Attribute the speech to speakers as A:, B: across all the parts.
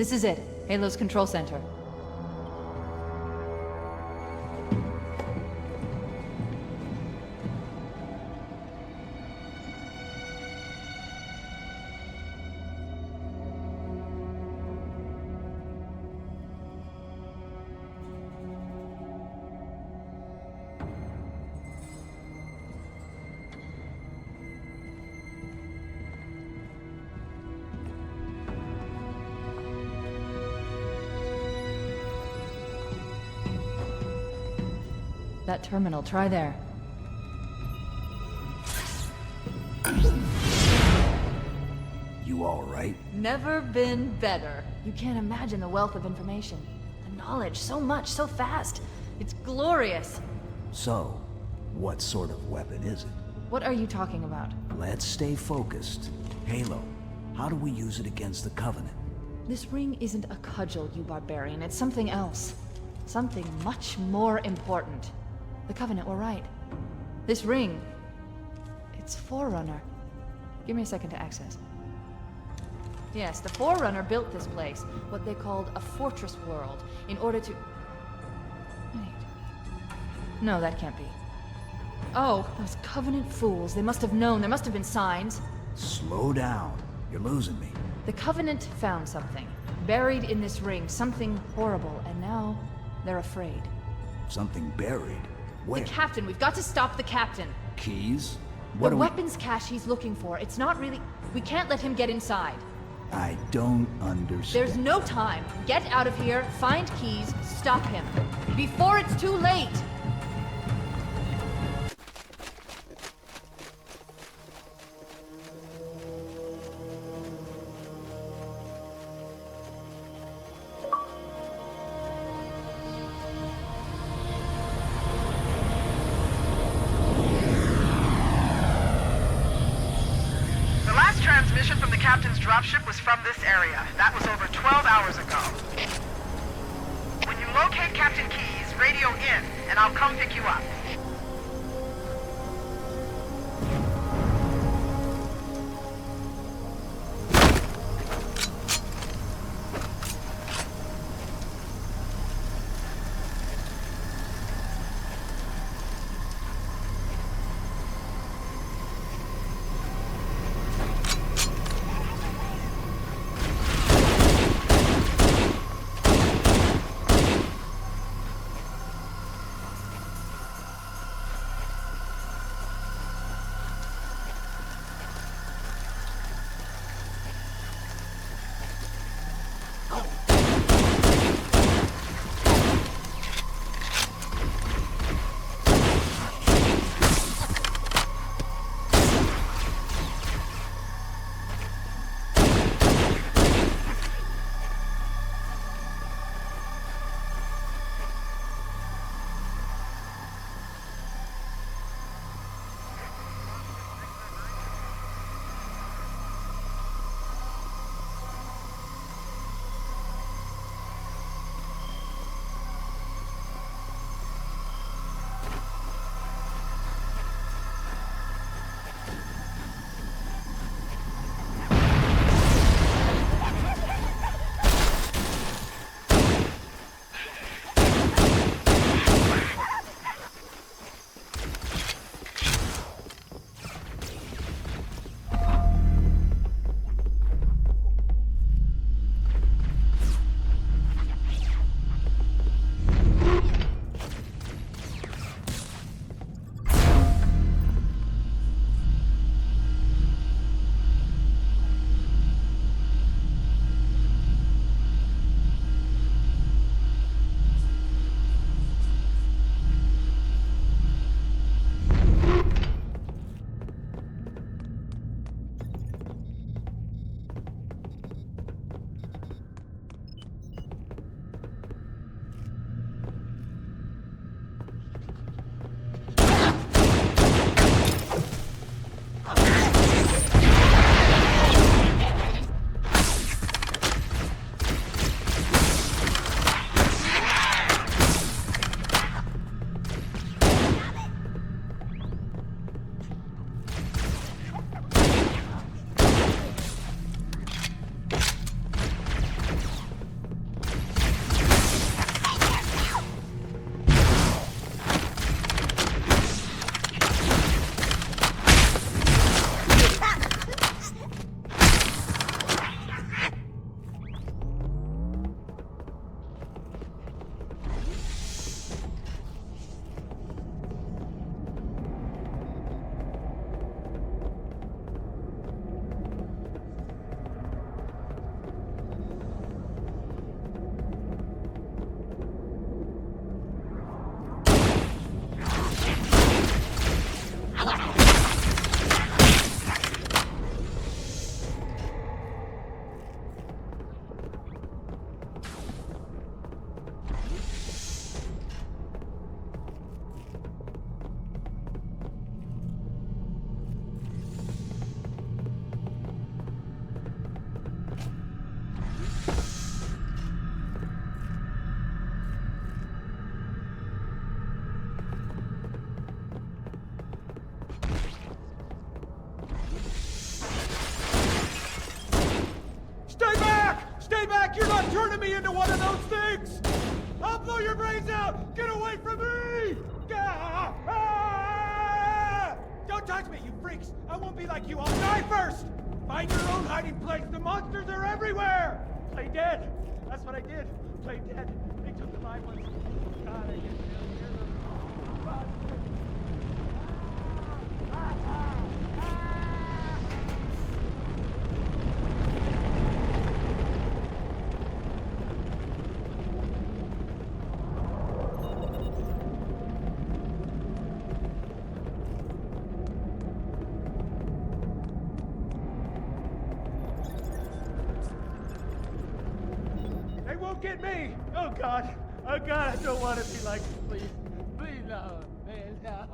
A: This is it. Halo's control center. That terminal, try there.
B: You all right?
A: Never been better. You can't imagine the wealth of information. The knowledge, so much, so fast. It's glorious.
B: So, what sort of weapon is it?
A: What are you talking about?
B: Let's stay focused. Halo, how do we use it against the Covenant?
A: This ring isn't a cudgel, you barbarian. It's something else. Something much more important. The Covenant were right. This ring... it's Forerunner. Give me a second to access. Yes, the Forerunner built this place, what they called a fortress world, in order to... Wait. No, that can't be. Oh, those Covenant fools. They must have known. There must have been signs.
B: Slow down. You're losing me.
A: The Covenant found something. Buried in this ring. Something horrible. And now, they're afraid.
B: Something buried? Where?
A: The Captain. We've got to stop the Captain.
B: Keys?
A: The weapons cache he's looking for. It's not really... We can't let him get inside.
B: I don't understand.
A: There's no time. Get out of here, find keys, stop him. Before it's too late!
C: Transmission from the captain's dropship was from this area. That was over 12 hours ago. When you locate Captain Keyes, radio in, and I'll come pick you up.
D: back! You're not turning me into one of those things! I'll blow your brains out! Get away from me! Ah! Ah! Don't touch me, you freaks! I won't be like you, I'll die first! Find your own hiding place, the monsters are everywhere! Play dead! That's what I did. Play dead. They took the live ones. God, I didn't hear them. They won't get me! Oh God! Oh God, I don't want to be like you, please. Please, no. Man, no.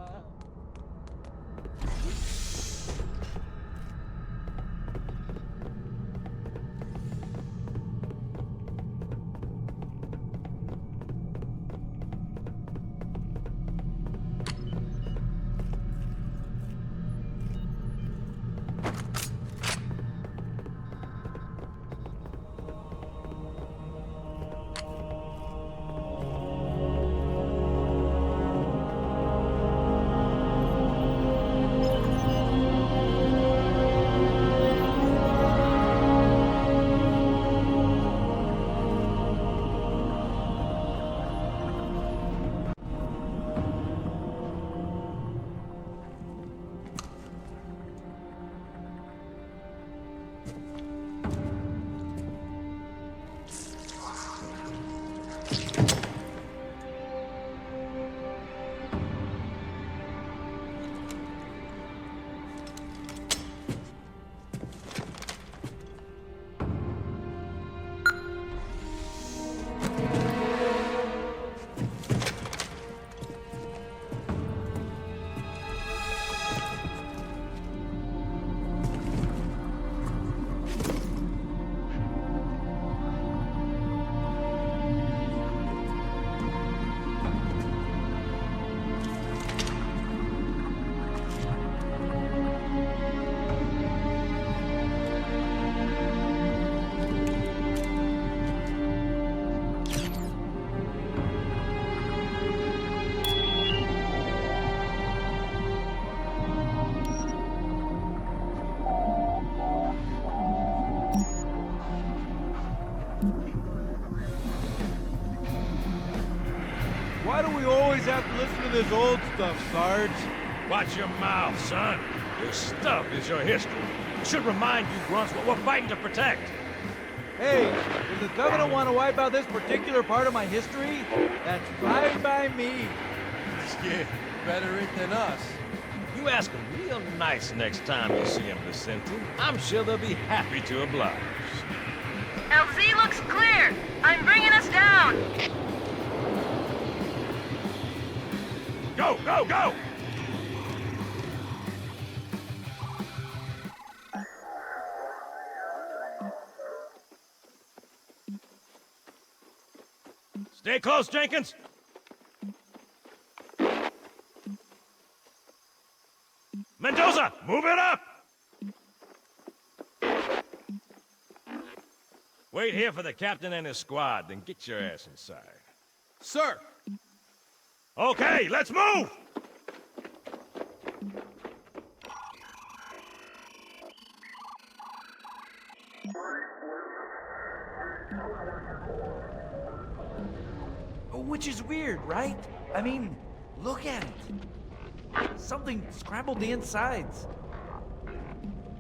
E: Why do we always have to listen to this old stuff, Sarge?
F: Watch your mouth, son. This stuff is your history. It should remind you grunts what we're fighting to protect.
E: Hey, does the Covenant want to wipe out this particular part of my history? That's fine by me.
G: Yeah, better it than us.
F: You ask them real nice next time you see them, Vicente. I'm sure they'll be happy to oblige.
C: LZ looks clear. I'm bringing us down.
F: Go, go, go! Stay close, Jenkins. Mendoza, move it up! Wait here for the captain and his squad, then get your ass inside.
G: Sir!
F: Okay, let's move!
B: Which is weird, right? I mean, look at it. Something scrambled the insides.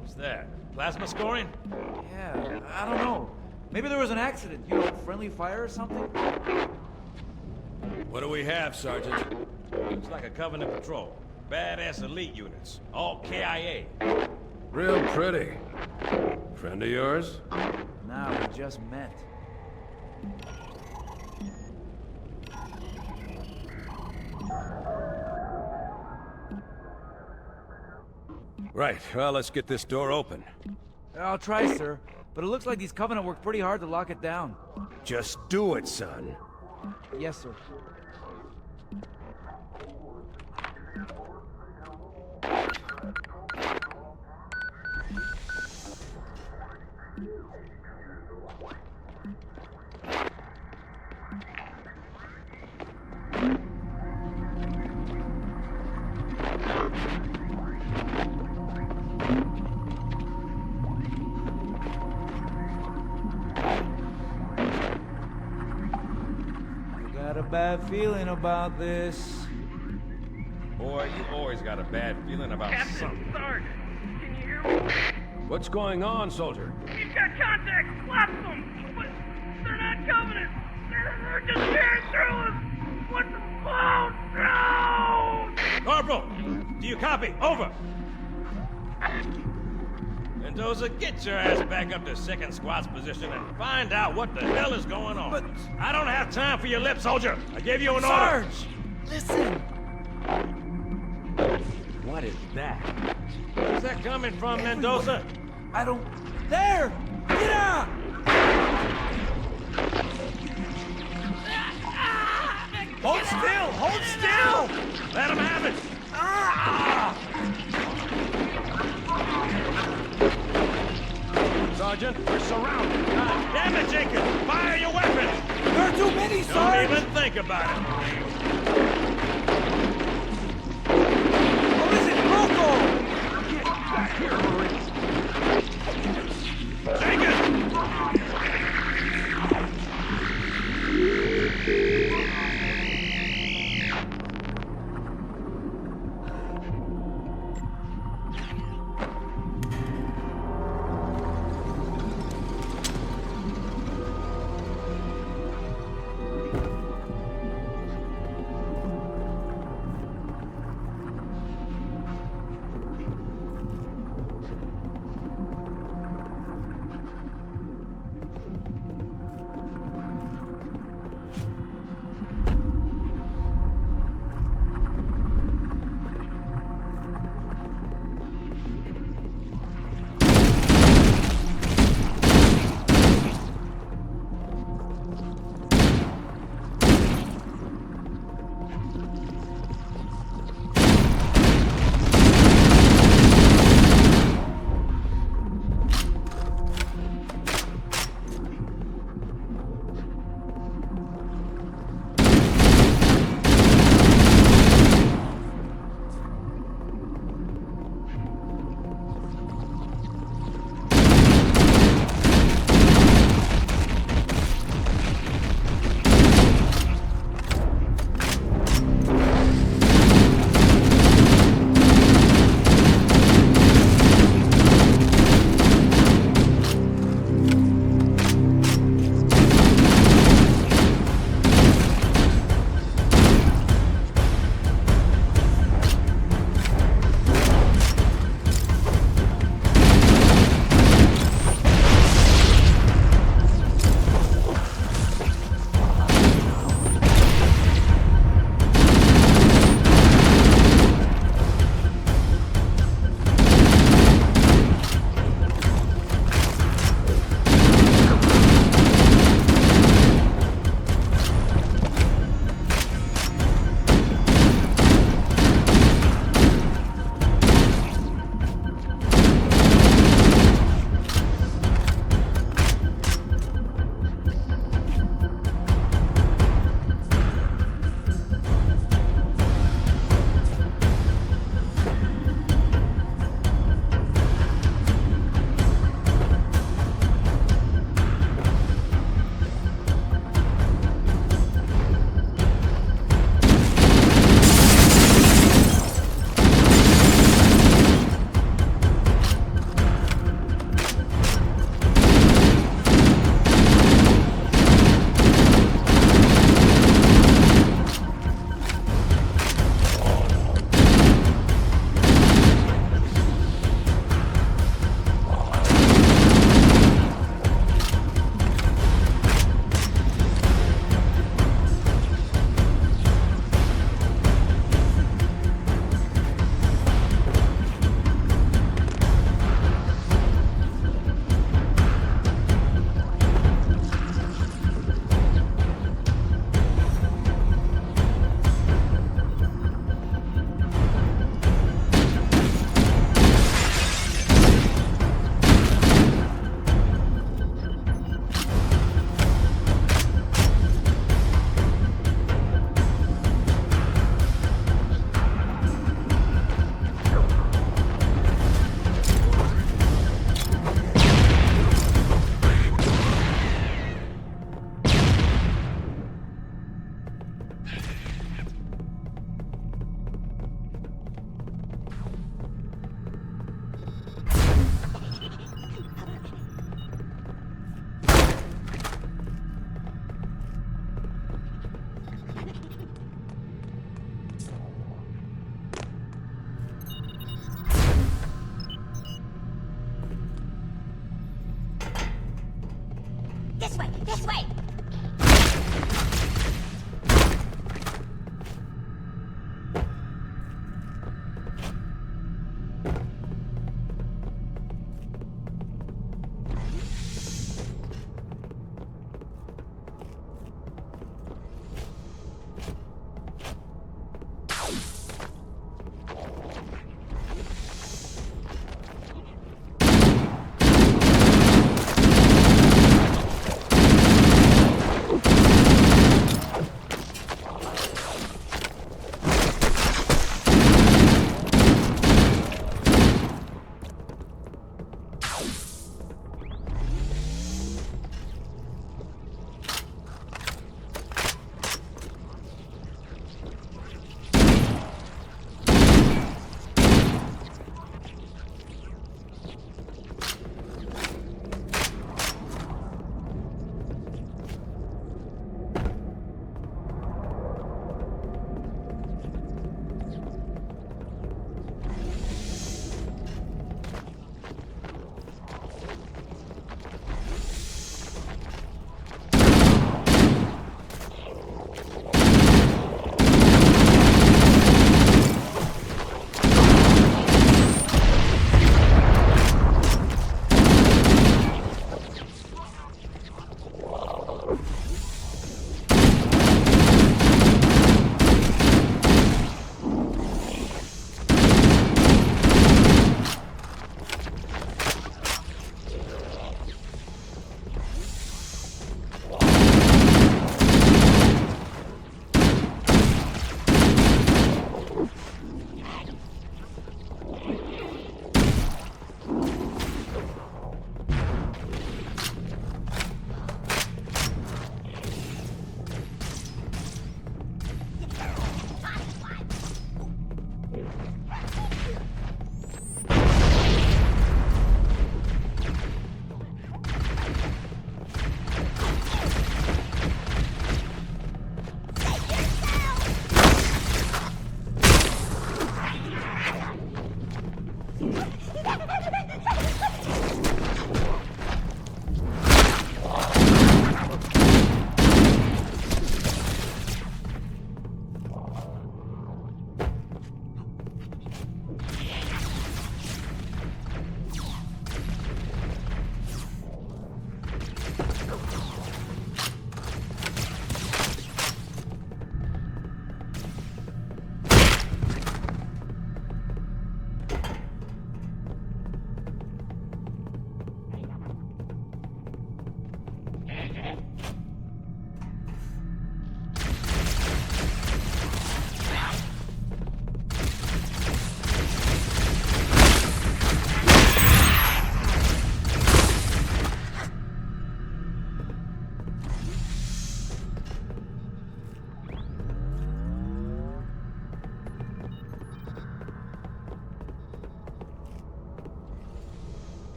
F: What's that? Plasma scoring?
B: Yeah, I don't know. Maybe there was an accident, you know, friendly fire or something?
F: What do we have, Sergeant? Looks like a Covenant patrol. Badass elite units. All KIA.
G: Real pretty. Friend of yours?
B: Nah, we just met.
G: Right, well, let's get this door open.
B: I'll try, sir. But it looks like these Covenant worked pretty hard to lock it down.
G: Just do it, son.
B: Yes, sir.
E: bad feeling about this.
G: Boy, you always got a bad feeling about something.
H: Sarge, can you hear me?
G: What's going on, soldier?
H: He's got contacts, lots of them, but they're not Covenant. They're just tearing through us. What the? Oh, no!
F: Corporal, do you copy? Over. Mendoza, get your ass back up to second squad's position and find out what the hell is going on.
B: But-
F: I don't have time for your lip, soldier. I gave you an order.
B: Sarge! Listen!
F: What is that? Where's that coming from, Mendoza?
B: I don't... There! Get out! Hold still! Hold still!
F: Let him have it. Sergeant, we're surrounded. God damn it, Jenkins! Fire your weapons!
B: There are too many,
F: Don't
B: Sarge!
F: even think about it.
B: What is it? Rocco!
F: Jenkins!
I: This way!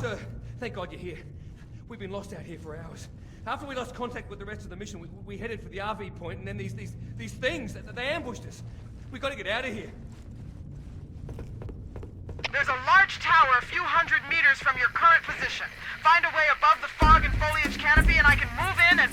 I: Sir, thank God you're here. We've been lost out here for hours. After we lost contact with the rest of the mission, we headed for the RV point, and then these things, they ambushed us. We gotta get out of here.
C: There's a large tower a few hundred meters from your current position. Find a way above the fog and foliage canopy, and I can move in and